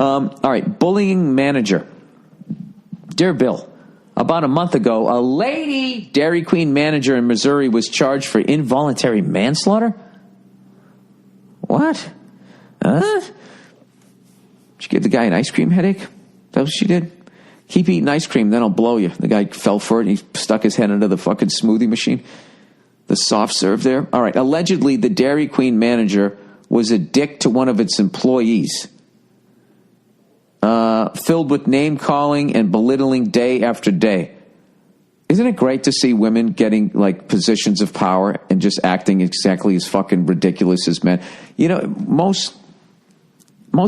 All right, bullying manager. Dear Bill, about a month ago, a lady Dairy Queen manager in Missouri was charged for involuntary manslaughter. What? Did you give the guy an ice cream headache? That what she did? Keep eating ice cream, then I'll blow you. The guy fell for it, and he stuck his head into the fucking smoothie machine. The soft serve there. All right, allegedly, the Dairy Queen manager was a dick to one of its employees. Filled with name-calling and belittling day after day. Isn't it great to see women getting, like, positions of power and just acting exactly as fucking ridiculous as men? You know, most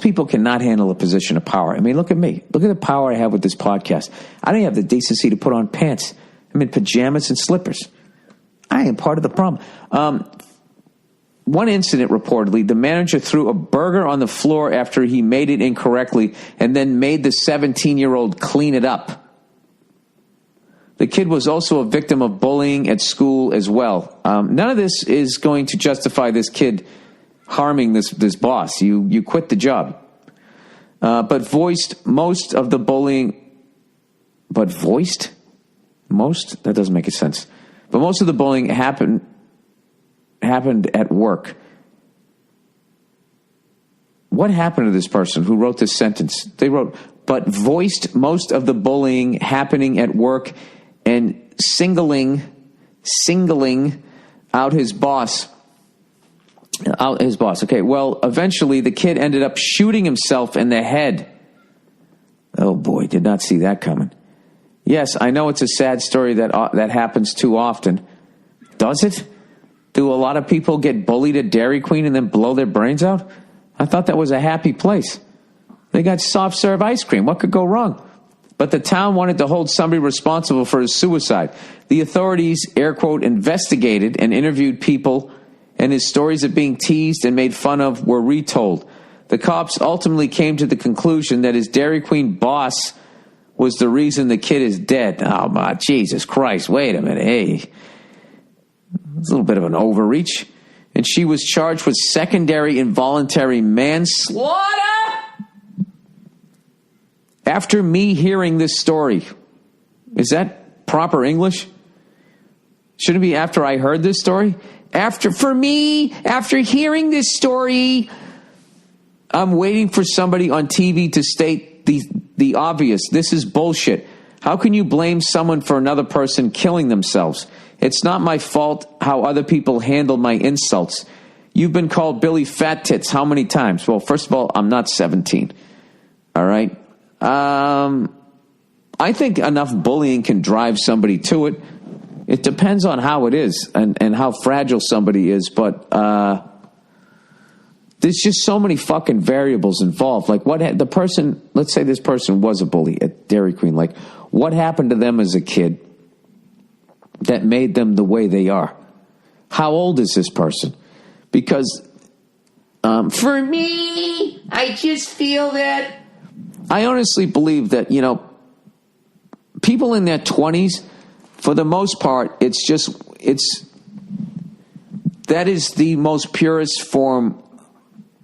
people cannot handle a position of power. I mean, look at me. Look at the power I have with this podcast. I don't even have the decency to put on pants. I'm in pajamas and slippers. I am part of the problem. One incident, reportedly, the manager threw a burger on the floor after he made it incorrectly and then made the 17-year-old clean it up. The kid was also a victim of bullying at school as well. None of this is going to justify this kid harming this boss. You quit the job. But voiced most of the bullying. But voiced? Most? That doesn't make sense. But most of the bullying happened at work. What happened to this person who wrote this sentence? They wrote, but voiced most of the bullying happening at work and singling out his boss. Okay, well, eventually the kid ended up shooting himself in the head. Oh boy, did not see that coming. Yes, I know it's a sad story that happens too often. Does it? Do a lot of people get bullied at Dairy Queen and then blow their brains out? I thought that was a happy place. They got soft serve ice cream. What could go wrong? But the town wanted to hold somebody responsible for his suicide. The authorities, air quote, investigated and interviewed people, and his stories of being teased and made fun of were retold. The cops ultimately came to the conclusion that his Dairy Queen boss was the reason the kid is dead. Oh, my Jesus Christ. Wait a minute. Hey. It's a little bit of an overreach. And she was charged with secondary involuntary manslaughter. After me hearing this story, is that proper English? Shouldn't it be after I heard this story? After hearing this story, I'm waiting for somebody on TV to state the obvious. This is bullshit. How can you blame someone for another person killing themselves? It's not my fault how other people handle my insults. You've been called Billy Fat Tits how many times? Well, first of all, I'm not 17. All right? I think enough bullying can drive somebody to it. It depends on how it is and how fragile somebody is, but there's just so many fucking variables involved. Like the person, let's say this person was a bully at Dairy Queen. Like what happened to them as a kid that made them the way they are? How old is this person? Because for me, I just feel that I honestly believe that, people in their 20s, for the most part, that is the most purest form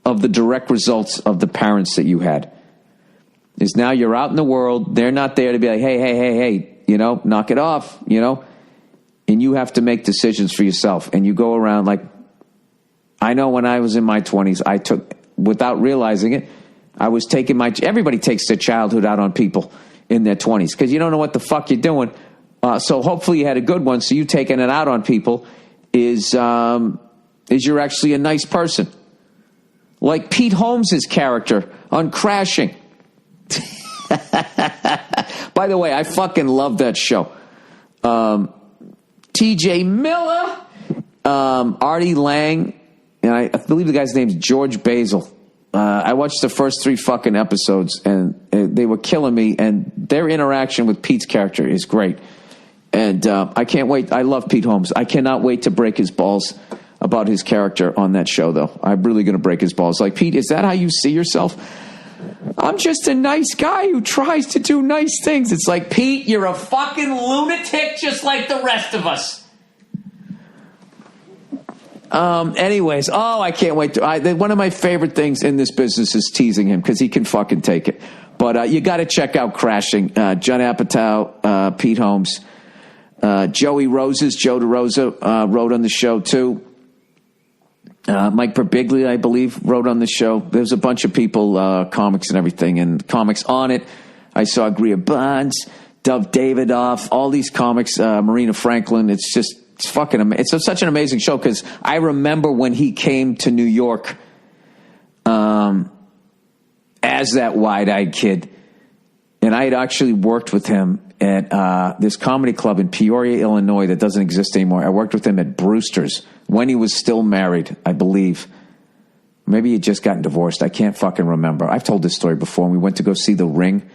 of the direct results of the parents that you had. Is now you're out in the world, they're not there to be like, hey, knock it off, and you have to make decisions for yourself. And you go around like, I know when I was in my 20s, I took, without realizing it, I was taking everybody takes their childhood out on people in their 20s because you don't know what the fuck you're doing. So hopefully you had a good one. So you taking it out on people is you're actually a nice person. Like Pete Holmes' character on Crashing. By the way, I fucking love that show. T.J. Miller, Artie Lang, and I believe the guy's name's George Basil. I watched the first 3 fucking episodes, and they were killing me, and their interaction with Pete's character is great. And I can't wait. I love Pete Holmes. I cannot wait to break his balls about his character on that show, though. I'm really going to break his balls. Like, Pete, is that how you see yourself? I'm just a nice guy who tries to do nice things. It's like, Pete, you're a fucking lunatic just like the rest of us. Anyways, I can't wait. One of my favorite things in this business is teasing him because he can fucking take it. But you got to check out Crashing. Judd Apatow, Pete Holmes, Joey Roses, Joe DeRosa wrote on the show too. Mike Birbiglia, I believe, wrote on the show. There's a bunch of people, comics and everything, and comics on it. I saw Greer Bonds, Dov Davidoff, all these comics, Marina Franklin. It's such an amazing show because I remember when he came to New York as that wide-eyed kid, and I had actually worked with him at this comedy club in Peoria, Illinois that doesn't exist anymore. I worked with him at Brewster's when he was still married, I believe. Maybe he had just gotten divorced. I can't fucking remember. I've told this story before. And we went to go see The Ring,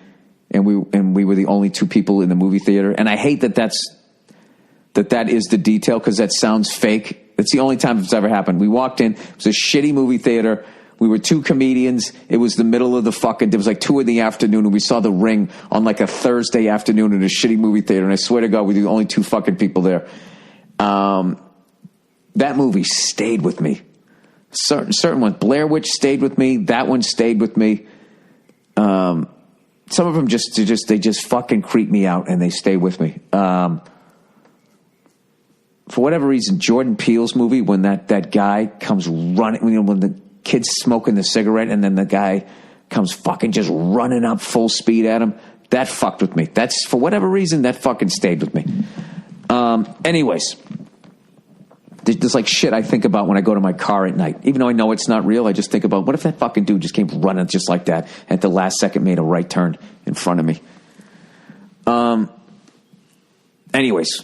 and we were the only two people in the movie theater. And I hate that that is the detail because that sounds fake. It's the only time it's ever happened. We walked in. It was a shitty movie theater. We were two comedians. It was the middle of the fucking, it was like 2 PM, and we saw The Ring on like a Thursday afternoon in a shitty movie theater. And I swear to God, we were the only two fucking people there. That movie stayed with me. Certain ones. Blair Witch stayed with me. That one stayed with me. Some of them they just fucking creep me out and they stay with me. For whatever reason, Jordan Peele's movie, when that guy comes running, when the kid's smoking the cigarette and then the guy comes fucking just running up full speed at him, that fucked with me. That's, for whatever reason, that fucking stayed with me. Anyways, there's like shit I think about when I go to my car at night. Even though I know it's not real, I just think about, what if that fucking dude just came running just like that and at the last second made a right turn in front of me? Anyways,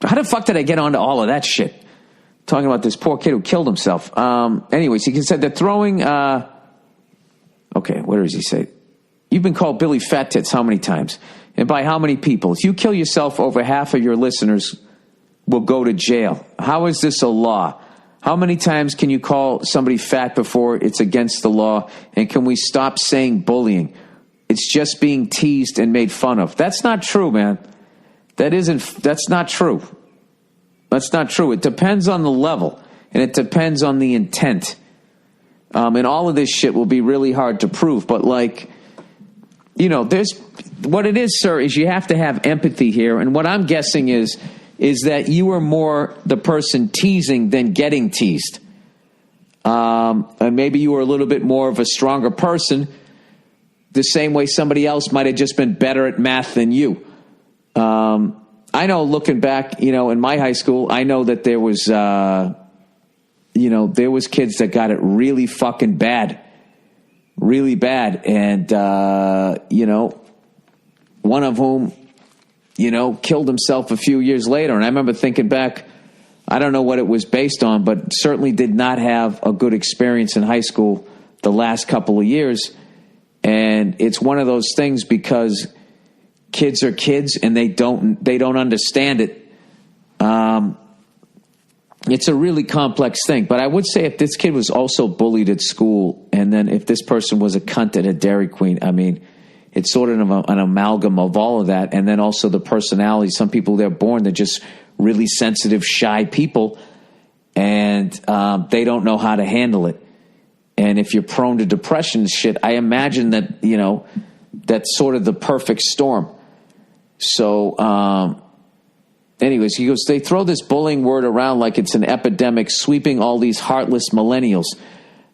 how the fuck did I get onto all of that shit? Talking about this poor kid who killed himself. Anyways, he said they're throwing... okay, what does he say? You've been called Billy Fat Tits how many times? And by how many people? If you kill yourself, over half of your listeners will go to jail. How is this a law? How many times can you call somebody fat before it's against the law? And can we stop saying bullying? It's just being teased and made fun of. That's not true, man. That's not true. That's not true. It depends on the level, and it depends on the intent. And all of this shit will be really hard to prove. But, like, you know, what it is, sir, is you have to have empathy here. And what I'm guessing is that you are more the person teasing than getting teased. And maybe you were a little bit more of a stronger person, the same way somebody else might have just been better at math than you. I know, looking back, you know, in my high school, I know that there was, there was kids that got it really fucking bad, really bad. And, one of whom, killed himself a few years later. And I remember thinking back, I don't know what it was based on, but certainly did not have a good experience in high school the last couple of years. And it's one of those things because kids are kids and they don't understand it. It's a really complex thing. But I would say if this kid was also bullied at school, and then if this person was a cunt at a Dairy Queen, I mean, it's sort of an amalgam of all of that. And then also the personality. Some people, they're just really sensitive, shy people, and they don't know how to handle it. And if you're prone to depression and shit, I imagine that, that's sort of the perfect storm. So, anyways, he goes, they throw this bullying word around like it's an epidemic, sweeping all these heartless millennials.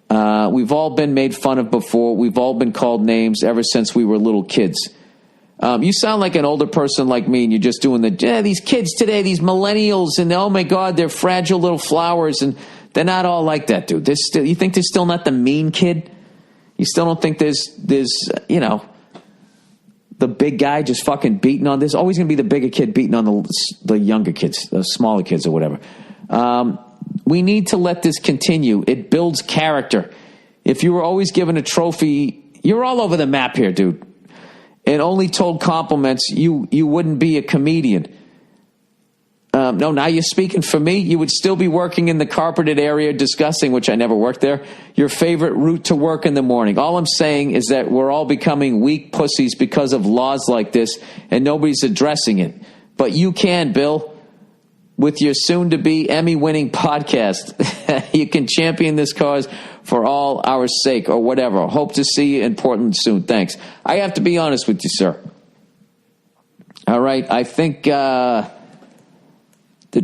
We've all been made fun of before. We've all been called names ever since we were little kids. You sound like an older person like me, and you're just doing these kids today, these millennials, and oh my God, they're fragile little flowers, and they're not all like that, dude. You think there's still not the mean kid? You still don't think there's the big guy just fucking beating on? There's always going to be the bigger kid beating on the younger kids, the smaller kids or whatever. We need to let this continue. It builds character. If you were always given a trophy, you're all over the map here, dude, and only told compliments, you wouldn't be a comedian. No, now you're speaking for me. You would still be working in the carpeted area discussing, which I never worked there, your favorite route to work in the morning. All I'm saying is that we're all becoming weak pussies because of laws like this, and nobody's addressing it. But you can, Bill. with your soon-to-be Emmy-winning podcast. You can champion this cause for all our sake or whatever. Hope to see you in Portland soon. Thanks. I have to be honest with you, sir. All right, I think the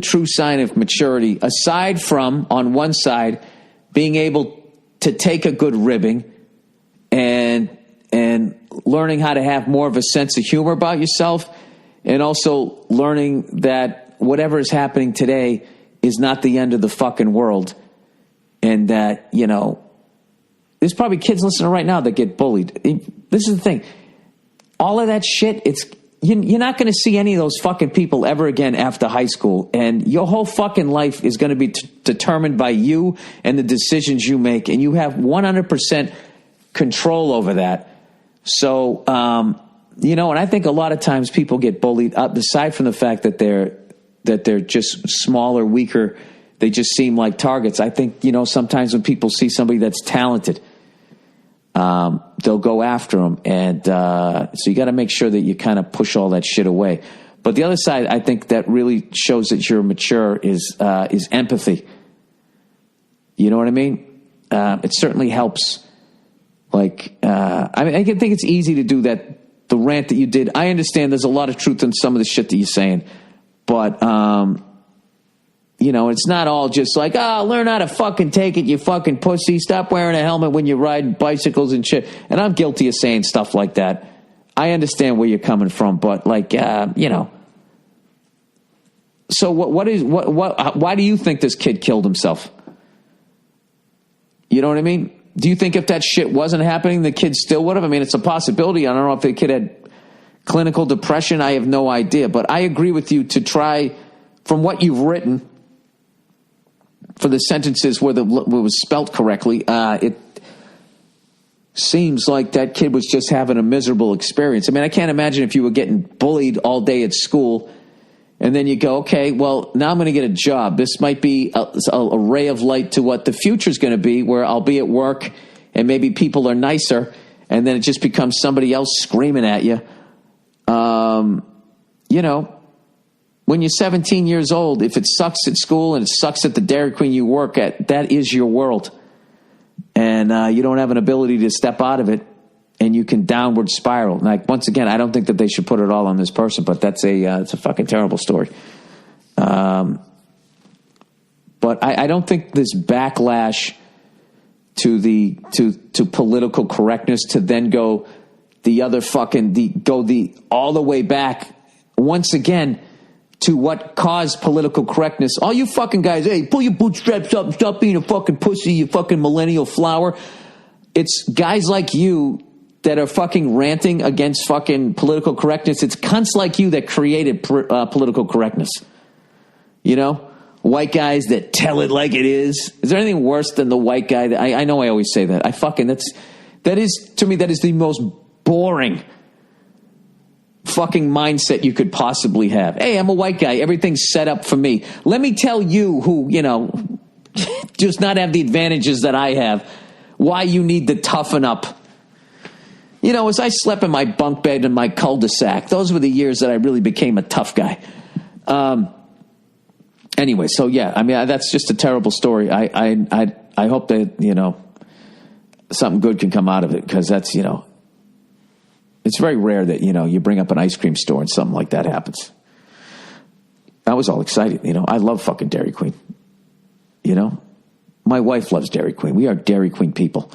true sign of maturity, aside from, on one side, being able to take a good ribbing and learning how to have more of a sense of humor about yourself, and also learning that whatever is happening today is not the end of the fucking world, and that, you know, there's probably kids listening right now that get bullied. This is the thing. All of that shit, you're not going to see any of those fucking people ever again after high school, and your whole fucking life is going to be determined by you and the decisions you make, and you have 100% control over that. So, you know, and I think a lot of times people get bullied, aside from the fact that they're just smaller, weaker, they just seem like targets. I think, you know, sometimes when people see somebody that's talented, they'll go after them. And so you got to make sure that you kind of push all that shit away. But the other side, I think that really shows that you're mature is empathy. You know what I mean? It certainly helps. Like, I mean, I think it's easy to do that. The rant that you did, I understand there's a lot of truth in some of the shit that you're saying, but, you know, it's not all just like, learn how to fucking take it, you fucking pussy. Stop wearing a helmet when you're riding bicycles and shit. And I'm guilty of saying stuff like that. I understand where you're coming from, but like, you know. So why do you think this kid killed himself? You know what I mean? Do you think if that shit wasn't happening, the kid still would have? I mean, it's a possibility. I don't know if the kid had clinical depression. I have no idea. But I agree with you to try, from what you've written, for the sentences where it was spelt correctly, it seems like that kid was just having a miserable experience. I mean, I can't imagine if you were getting bullied all day at school, and then you go, okay, well, now I'm going to get a job. This might be a ray of light to what the future is going to be, where I'll be at work and maybe people are nicer, and then it just becomes somebody else screaming at you. You know, when you're 17 years old, if it sucks at school and it sucks at the Dairy Queen you work at, that is your world. And you don't have an ability to step out of it, and you can downward spiral. Like, once again, I don't think that they should put it all on this person, but that's it's a fucking terrible story. But I don't think this backlash to political correctness to then go the other fucking all the way back once again to what caused political correctness. All you fucking guys, hey, pull your bootstraps up and stop being a fucking pussy, you fucking millennial flower. It's guys like you that are fucking ranting against fucking political correctness. It's cunts like you that created political correctness. You know? White guys that tell it like it is. Is there anything worse than the white guy? I know I always say that. That is, to me, that is the most boring fucking mindset you could possibly have. Hey, I'm a white guy. Everything's set up for me. Let me tell you who, you know, does not have the advantages that I have, why you need to toughen up. You know, as I slept in my bunk bed in my cul-de-sac, those were the years that I really became a tough guy. Anyway, so yeah, I mean, that's just a terrible story. I hope that, you know, something good can come out of it, because that's, you know, it's very rare that, you know, you bring up an ice cream store and something like that happens. I was all excited, you know. I love fucking Dairy Queen. You know, my wife loves Dairy Queen. We are Dairy Queen people.